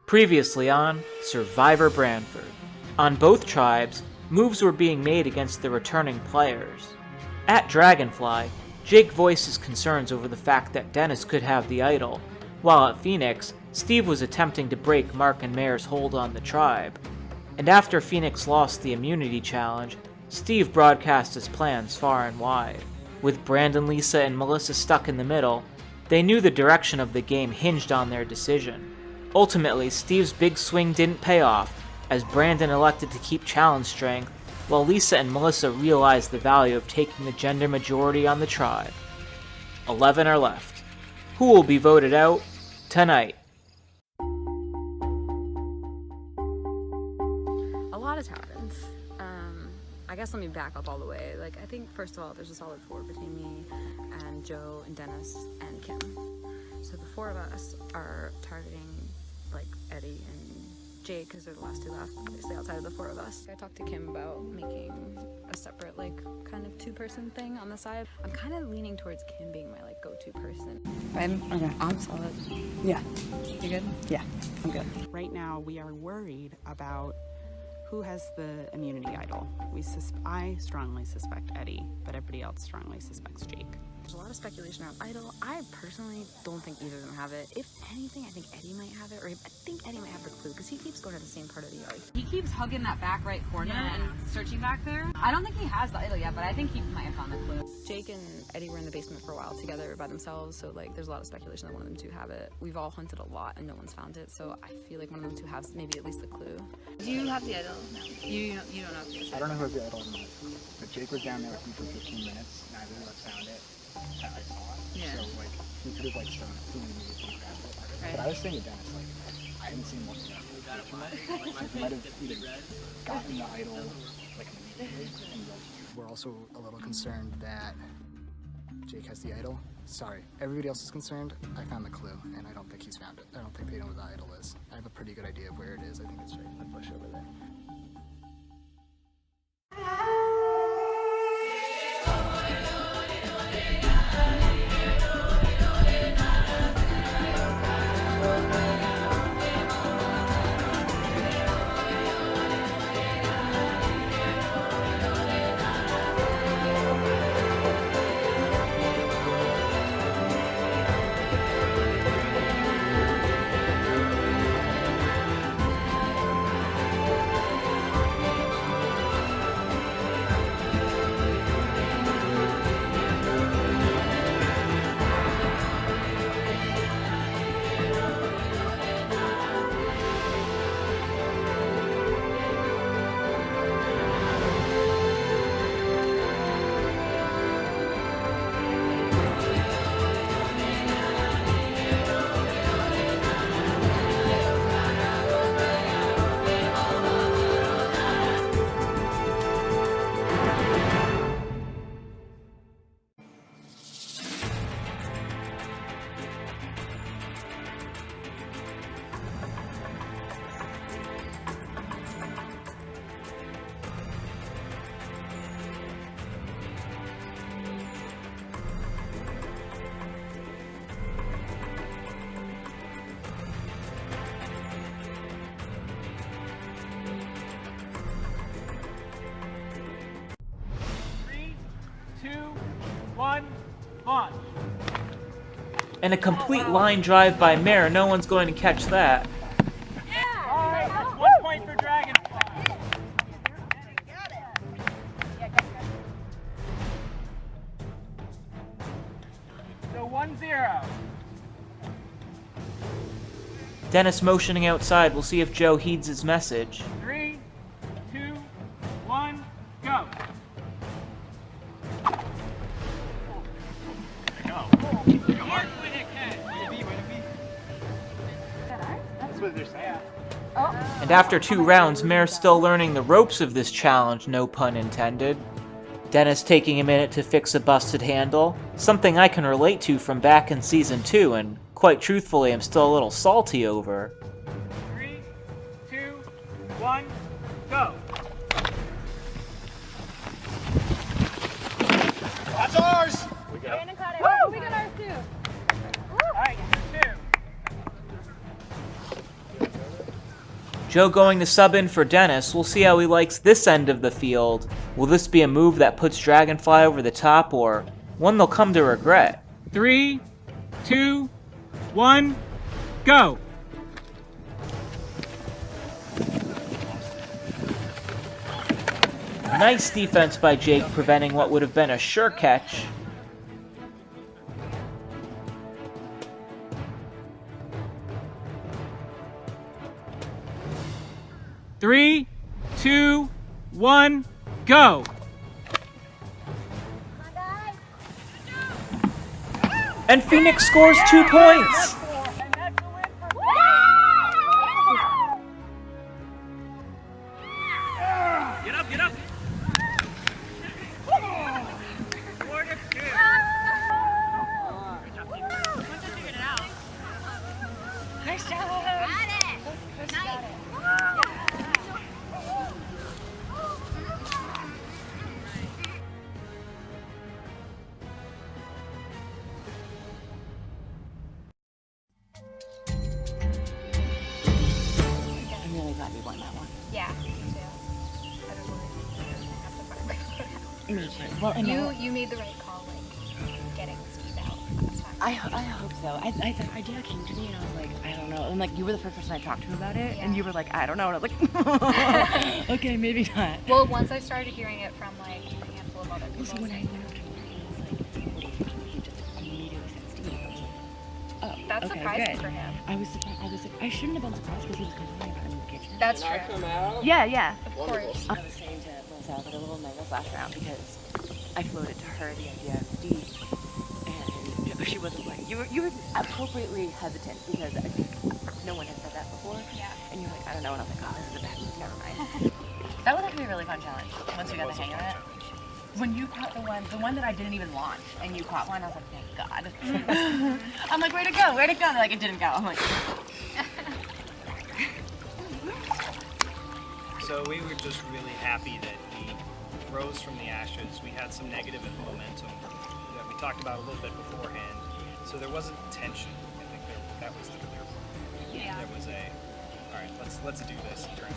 Previously on Survivor Branford. On both tribes, moves were being made against the returning players. At Dragonfly, Jake voices concerns over the fact that Dennis could have the idol, while at Phoenix, Steve was attempting to break Mark and Mayor's hold on the tribe. And after Phoenix lost the immunity challenge, Steve broadcast his plans far and wide. With Brandon, Lisa, and Melissa stuck in the middle, they knew the direction of the game hinged on their decision. Ultimately, Steve's big swing didn't pay off, as Brandon elected to keep challenge strength, while Lisa and Melissa realized the value of taking the gender majority on the tribe. 11 are left. Who will be voted out tonight? A lot has happened. I guess let me back up all the way. I think first of all, there's a solid four between me and Joe and Dennis and Kim. So the four of us are targeting Eddie and Jake because they're the last two left, obviously outside of the four of us. I talked to Kim about making a separate kind of two-person thing on the side. I'm kind of leaning towards Kim being my go-to person. I'm solid. Yeah. You good? Yeah, I'm good. Right now we are worried about who has the immunity idol. I strongly suspect Eddie, but everybody else strongly suspects Jake. There's a lot of speculation around idol. I personally don't think either of them have it. If anything, I think Eddie might have it, or I think Eddie might have the clue because he keeps going to the same part of the yard. He keeps hugging that back right corner and searching back there. I don't think he has the idol yet, but I think he might have found the clue. Jake and Eddie were in the basement for a while together by themselves, so there's a lot of speculation that one of them two have it. We've all hunted a lot and no one's found it, so I feel like one of them two has maybe at least the clue. Do you have the idol? No. You don't know if you have the idol. I don't know who has the idol or not, but Jake was down there with me for 15 minutes. Neither of us found it. I saw it. Yeah. So he could have stolen it. He immediately grabbed it. Right. But I was saying to Dennis, I haven't seen one of them. He might have either gotten the idol immediately and we're also a little concerned that Jake has the idol. Sorry, everybody else is concerned. I found the clue, and I don't think he's found it. I don't think they know where the idol is. I have a pretty good idea of where it is. I think it's right in the bush over there. Launch. And a complete line drive by Mayor. No one's going to catch that. Alright, that's 1 point for Dragonfly. So 1-0. Dennis motioning outside. We'll see if Joe heeds his message. 3, 2, 1, go. And after 2 rounds, Mayor's still learning the ropes of this challenge, no pun intended. Dennis taking a minute to fix a busted handle, something I can relate to from back in Season 2, and quite truthfully, I'm still a little salty over. 3, 2, 1, go. That's ours! We go. Brandon caught it. Woo! We got ours too. Alright, 2. Joe going to sub in for Dennis. We'll see how he likes this end of the field. Will this be a move that puts Dragonfly over the top, or one they'll come to regret? 3, 2, 1, go! Nice defense by Jake, preventing what would have been a sure catch. Three, 2, 1, go! And Phoenix scores 2 points! Get up, get up! I'm really glad we won that one. Yeah, me too. I don't really have to find my photo. Me too. Well, and now, You made the right call, like getting Steve out. That's fine. I hope so. The idea came to me and I was like, I don't know. And like, you were the first person I talked to about it, and Yeah. you were like, I don't know. And I was like, okay, maybe not. Well, once I started hearing it from like a handful of other people, So when I saying, went up to him, I was like, he just immediately said Steve. I was like, oh, that's okay, surprising good. for him. I was surprised. I was like, I shouldn't have been surprised because he was complaining about it in the kitchen. That's true. Yeah, yeah. Of course. I was saying to Melissa, I was like a little nervous last round because I floated to her the idea of Steve, and she wasn't like, you were appropriately hesitant because I think no one had said that before. Yeah. And you're like, I don't know, and I was like, oh, this is a bad move, never mind. That was actually a really fun challenge once we got the hang of it. When you caught the one that I didn't even launch, and you caught one, I was like, thank God. I'm like, where'd it go? Where'd it go? They're like, it didn't go. I'm like, So we were just really happy that we rose from the ashes. We had some negative momentum that we talked about a little bit beforehand. So there wasn't tension. I think that was the clear point. Yeah. There was all right, let's do this and turn it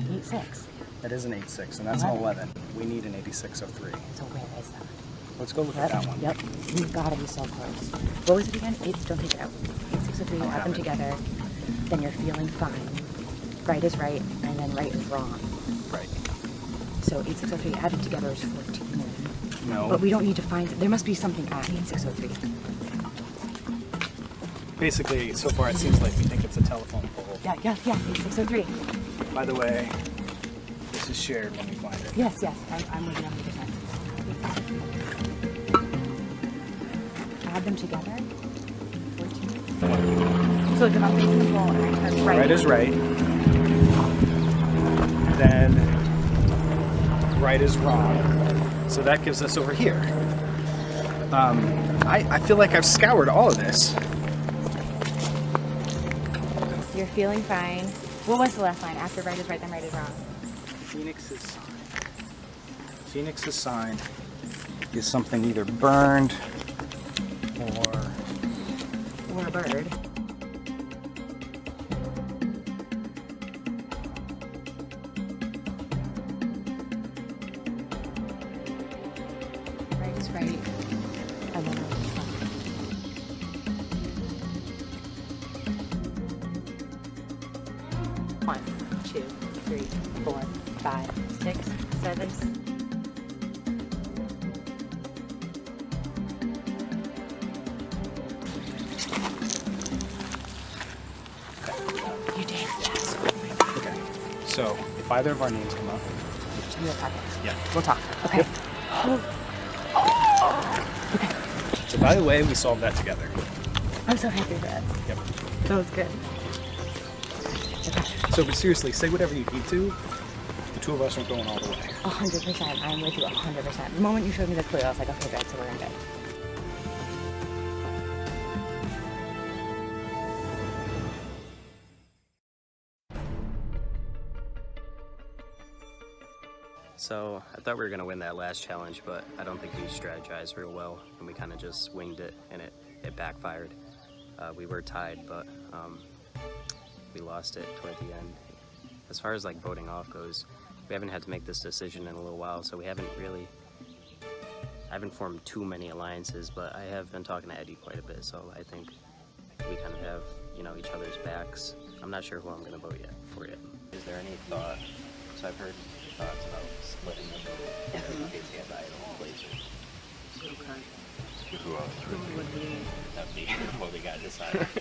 around. 8-6. That is an 8-6, and that's an 11. We need an 86-03. So where is that? Let's go look at that one. Yep. We've got to be so close. What was it again? Don't take it out. 8-6-3, add them together. Then you're feeling fine. Right is right, and then right is wrong. Right. So 8-6-3 added together is 14. No. But we don't need to find, there must be something at 8-6-3. Basically, so far it seems like we think it's a telephone pole. Yeah, 8-6-3. By the way, this is shared when we find it. Yes, I'm with you 100%. Add them together. 14. So if I'm facing the ball and I turn right. Right is right. Then right is wrong. So that gives us over here. I feel like I've scoured all of this. You're feeling fine. What was the last line? After right is right, then right is wrong. Phoenix's sign is something either burned Or a bird. Right is right. And then right is wrong. One, 2, 3, 4, 5, 6, 7. You did. Yes. Okay. So if either of our names come up, We'll talk. yeah. We'll talk. Okay. So by the way, we solved that together. I'm so happy for us. Yep. That was good. So but seriously, say whatever you need to. The two of us aren't going all the way. 100%. I'm with you 100%. The moment you showed me the clue, I was like, okay, good, so we're in good. So I thought we were going to win that last challenge, but I don't think we strategized real well, and we kind of just winged it, and it backfired. We were tied, but we lost it toward the end. As far as like voting off goes, we haven't had to make this decision in a little while, so I haven't formed too many alliances, but I have been talking to Eddie quite a bit, so I think we kind of have, each other's backs. I'm not sure who I'm going to vote for yet. Is there any thought, so I've heard thoughts about splitting the vote in case he has idol places. Okay. Who else? Who would be? That'd be what we got decided. Okay.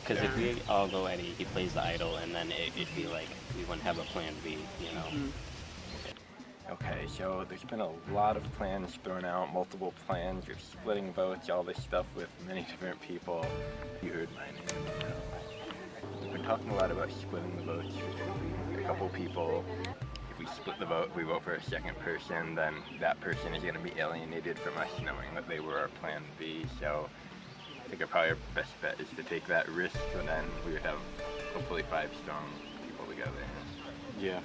Because if we all go Eddie, he plays the idol, and then it'd be like we wouldn't have a plan B, Okay, so there's been a lot of plans thrown out, multiple plans, you're splitting votes, all this stuff with many different people. You heard my name. We've been talking a lot about splitting the votes with a couple people. If we split the vote, we vote for a second person, then that person is going to be alienated from us knowing that they were our plan B. So I think probably our best bet is to take that risk, and then we would have hopefully 5 strong people together. Yeah.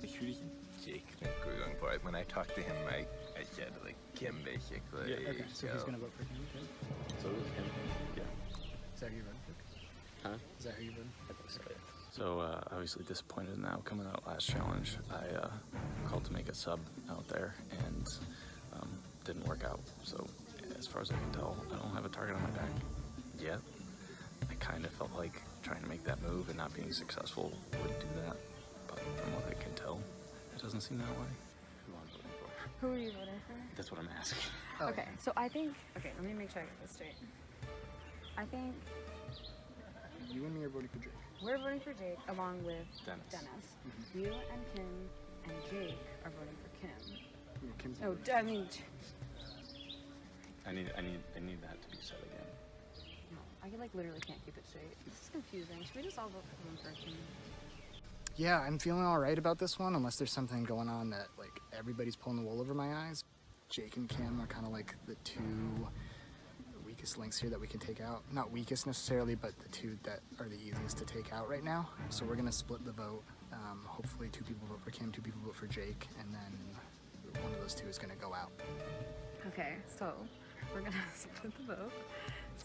Who does Jake think we're going for? When I talked to him, I said like Kim basically. Yeah, okay. So he's gonna vote for Kim, Kim? So is Kim. Yeah. Is that who you're voting for? Huh? Is that who you're voting for? I think so, yeah. So obviously disappointed in the outcome of that last challenge. I called to make a sub out there and didn't work out. So as far as I can tell, I don't have a target on my back yet. I kind of felt like trying to make that move and not being successful would do that. But from what I can tell, it doesn't seem that way. Who I'm voting for. Who are you voting for? That's what I'm asking. Oh. Okay, so I think, okay, let me make sure I get this straight. I think You and me are voting for Jake. we're voting for Jake along with Dennis. Mm-hmm. You and Kim and Jake are voting for Kim. Yeah, Kim's Oh, voting. I mean, I need that to be said again. no, I like literally can't keep it straight. This is confusing. Should we just all vote for one person? Yeah, I'm feeling all right about this one, unless there's something going on that like everybody's pulling the wool over my eyes. Jake and Kim are kind of like the 2 weakest links here that we can take out. Not weakest necessarily, but the 2 that are the easiest to take out right now. So we're gonna split the vote. Hopefully 2 people vote for Kim, 2 people vote for Jake, and then one of those 2 is gonna go out. Okay, so we're gonna split the vote.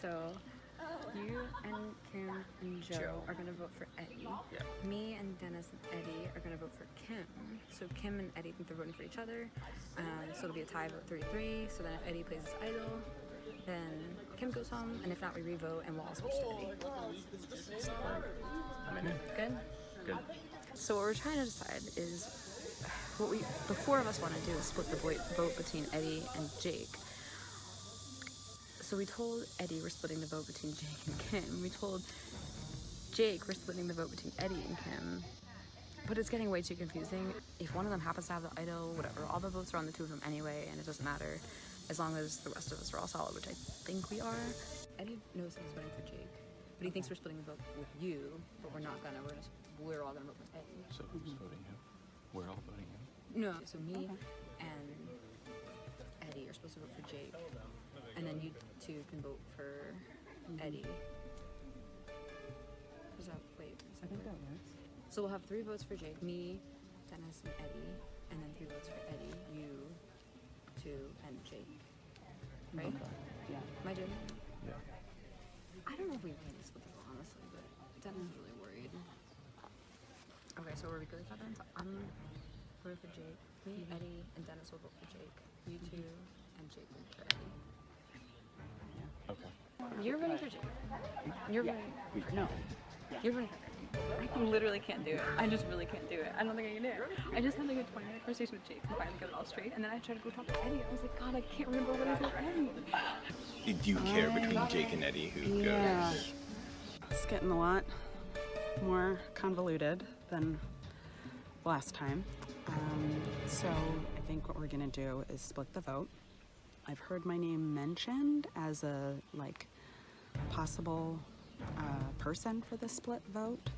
So you and Kim and Joe are gonna vote for Eddie. Yeah. Me and Dennis and Eddie are gonna vote for Kim. So Kim and Eddie think they're voting for each other. So it'll be a tie vote 3-3. So then if Eddie plays his idol, then Kim goes home, and if not, we re-vote and we'll all switch to Eddie. I'm in it. Good? Good. So what we're trying to decide is the 4 of us want to do is split the vote between Eddie and Jake. So we told Eddie we're splitting the vote between Jake and Kim. We told Jake we're splitting the vote between Eddie and Kim. But it's getting way too confusing. If one of them happens to have the idol, whatever, all the votes are on the 2 of them anyway, and it doesn't matter as long as the rest of us are all solid, which I think we are. Eddie knows that he's voting for Jake, but he thinks we're splitting the vote with you, but we're not gonna. We're all gonna vote with Eddie. So who's voting him? We're all voting him. No, so me and Eddie are supposed to vote for Jake, and then you 2 can vote for Eddie. Is that, wait, I think that works. So we'll have 3 votes for Jake, me, Dennis, and Eddie, and then 3 votes for Eddie, you, 2, and Jake. Right? Yeah. Am I doing it? Yeah. I don't know if we really split the vote, honestly, but Dennis is really worried. Okay, so we're good with that then? So I'm voting for Jake. Me, Eddie, and Dennis will vote for Jake. You 2 and Jake will vote for Eddie. Okay. You're voting for Jake. You're voting for no. You're voting for Eddie. I literally can't do it. I just really can't do it. I don't think I can do it. I just had like a 20-minute conversation with Jake and finally got it all straight, and then I tried to go talk to Eddie. I was like, God, I can't remember what I told Eddie. Do you care between Jake and Eddie who goes? It's getting a lot more convoluted than last time. So I think what we're gonna do is split the vote. I've heard my name mentioned as a possible person for the split vote,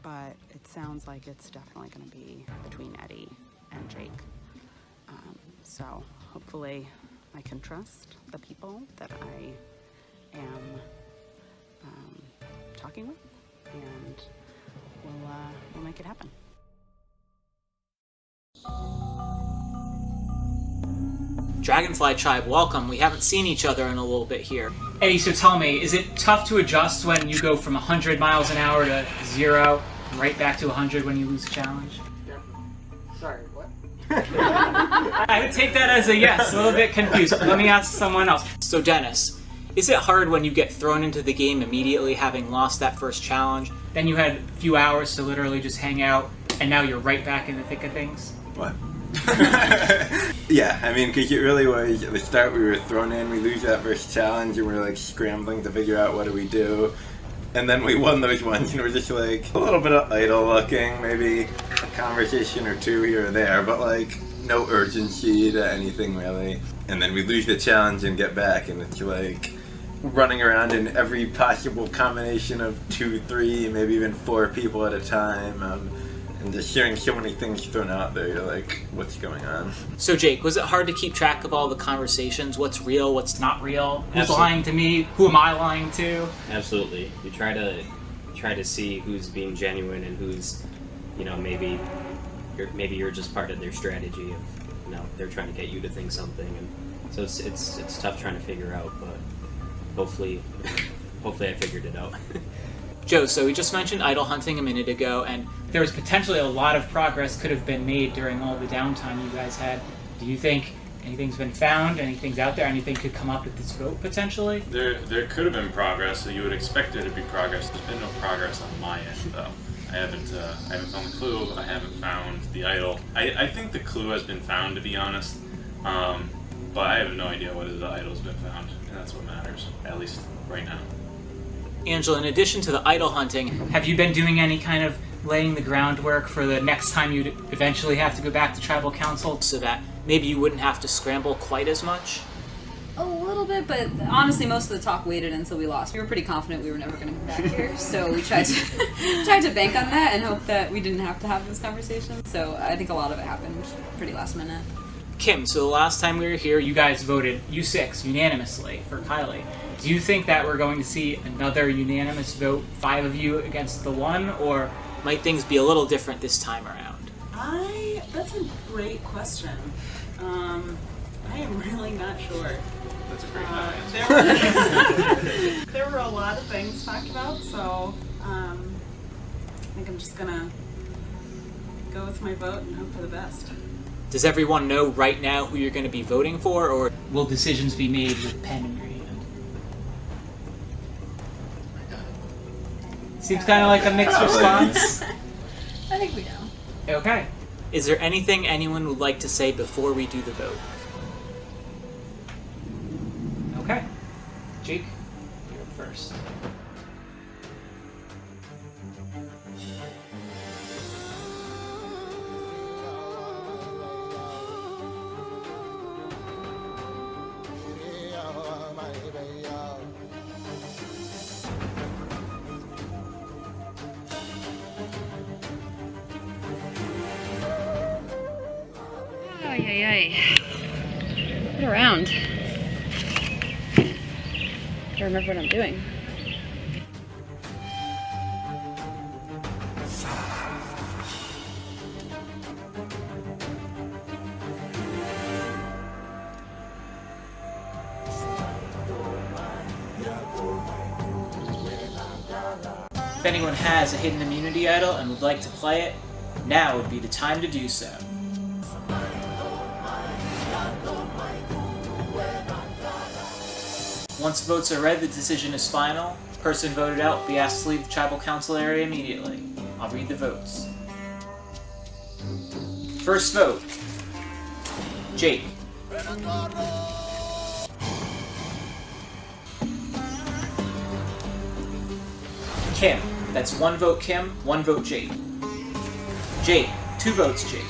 but it sounds like it's definitely going to be between Eddie and Jake. So hopefully I can trust the people that I am talking with, and we'll make it happen. Dragonfly tribe, welcome. We haven't seen each other in a little bit here. Eddie, so tell me, is it tough to adjust when you go from 100 miles an hour to 0, and right back to 100 when you lose a challenge? Sorry, what? I would take that as a yes, a little bit confused. Let me ask someone else. So Dennis, is it hard when you get thrown into the game immediately having lost that first challenge? Then you had a few hours to literally just hang out, and now you're right back in the thick of things? What? Yeah, I mean, because it really was, at the start we were thrown in, we lose that first challenge, and we're like scrambling to figure out what do we do. And then we won those ones, and we're just like a little bit of idle looking, maybe a conversation or two here or there, but like no urgency to anything really. And then we lose the challenge and get back, and it's like running around in every possible combination of 2, 3, maybe even 4 people at a time. And just hearing so many things thrown out there, you're like, what's going on? So Jake, was it hard to keep track of all the conversations? What's real, what's not real? Who's Absolutely. lying to me? Who am I lying to? Absolutely. You try to see who's being genuine and who's, maybe you're just part of their strategy of, they're trying to get you to think something, and so it's tough trying to figure out, but hopefully I figured it out. Joe, so we just mentioned idle hunting a minute ago, and There was potentially a lot of progress could have been made during all the downtime you guys had. Do you think anything's been found? Anything's out there? Anything could come up with this vote potentially? There could have been progress, so you would expect there to be progress. There's been no progress on my end, though. I haven't found the clue. I haven't found the idol. I think the clue has been found, to be honest, but I have no idea whether the idol's been found, and that's what matters, at least right now. Angela, in addition to the idle hunting, Have you been doing any kind of laying the groundwork for the next time you eventually have to go back to tribal council? so that maybe you wouldn't have to scramble quite as much? A little bit, but honestly, most of the talk waited until we lost. We were pretty confident we were never going to come back here, so we tried to bank on that and hope that we didn't have to have this conversation. So I think a lot of it happened pretty last minute. Kim, so the last time we were here, You guys voted U6 unanimously for Kylie. Do you think that we're going to see another unanimous vote, 5 of you against the 1, or might things be a little different this time around? That's a great question. I am really not sure. That's a great There were a lot of things talked about, so I think I'm just gonna go with my vote and hope for the best. Does everyone know right now who you're going to be voting for, or will decisions be made with pen in your hand? Seems kind of like a mixed response. I think we know. Okay. is there anything anyone would like to say before we do the vote? Okay. Jake, you're up first. Get around. Gotta remember what I'm doing. If anyone has a hidden immunity idol and would like to play it, now would be the time to do so. Once votes are read, the decision is final. Person voted out will be asked to leave the tribal council area immediately. I'll read the votes. First vote, Jake. Kim. That's 1 vote Kim, 1 vote Jake. Jake. 2 votes Jake.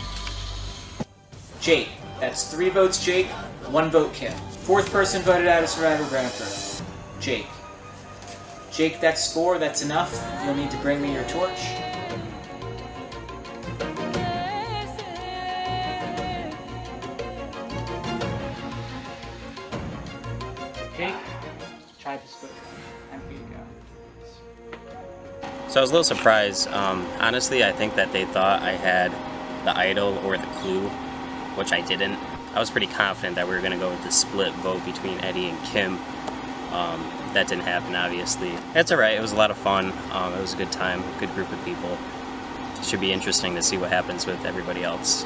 Jake. That's 3 votes Jake, 1 vote Kim. 4th person voted out of Survivor Branford. Jake. Jake, that's 4. That's enough. You'll need to bring me your torch. Jake, tribe has spoken. Time for you to go. So I was a little surprised. Honestly, I think that they thought I had the idol or the clue, which I didn't. I was pretty confident that we were going to go with the split vote between Eddie and Kim. That didn't happen, obviously. That's all right. It was a lot of fun. It was a good time, a good group of people. It should be interesting to see what happens with everybody else.